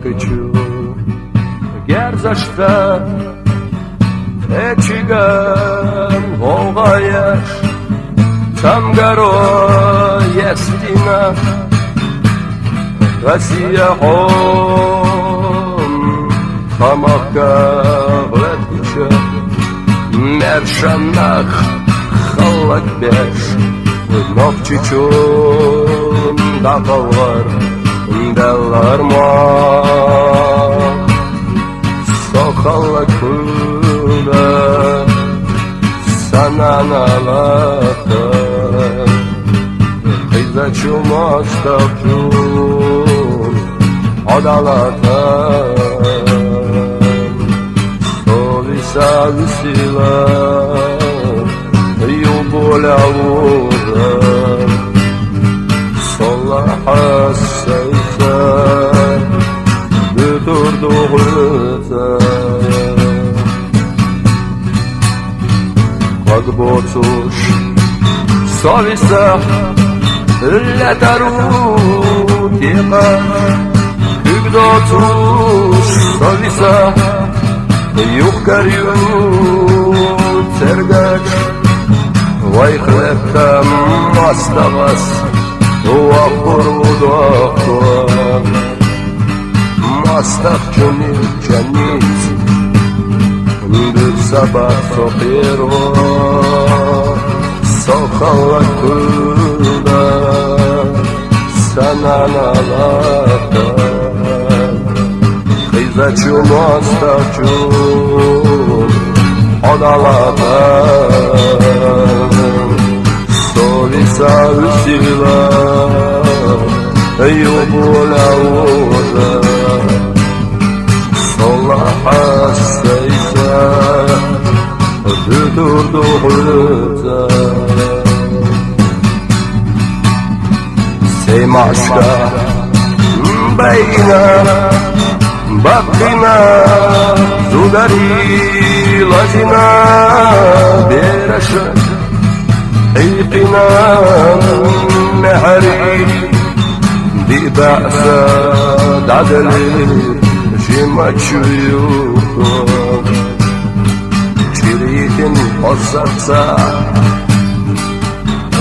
хочу, gerzaşta eçigen olgayaş Çamgaro yestina Gasiya hon Hamakka gletkucha Merşannak xallak beş Nokçiçun daqallar Bellar ma Soqallak kula Sananalata Qizachum ostaqchum Odalata Solisa visila Yubulavura Sollaha seysa Büturduğuta Qad botuş Solisa Letaru Tiqa Hügdotuş Solisa Yukaryu Tergaç Vay xleptam Mastağas Uaqur udaqur Mastaq cunil canit Bir sabah soqiru Soqallak kula Sananalata Qizaçu mastaqcu Odalata Solisa usila Yubulavura Sollaha seysa Büturduğuta Seymaşka Beyna Bakina Zudari Lazina Beraşa Eyqina Mehari Diba'sa Dadali Jimaçuyu Çiritin Osatsa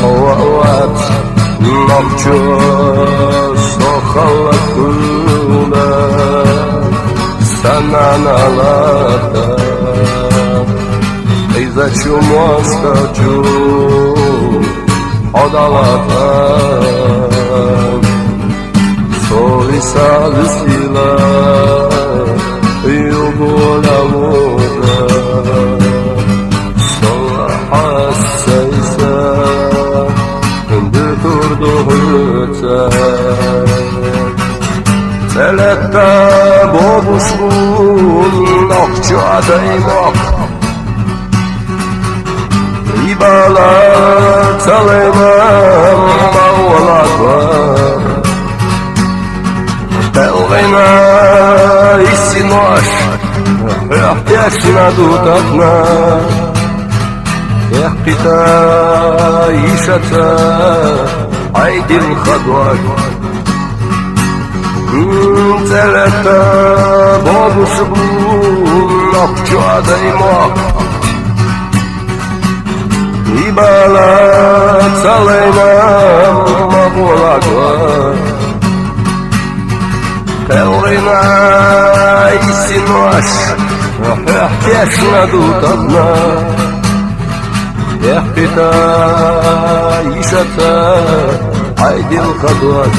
Ovavat Nokçu Soqallakula Sananalata Qizaçu mostaqchu Odalata Solisa visila Yubulavura Sollaha seysa Büturduğuta Teletta bobuşun Nokçu adaymak İbala Talimam Mağlavar Belgina Isinoş Ehtiyasına dudakna Ehqita İşata Aydin Khadwak Teletta Bobuşun Nokçu adaymak İbala Talimam Mağlavar Belgina Isinoş Ehtiyasına dudakna Ehqita İşata Aydin Khadwak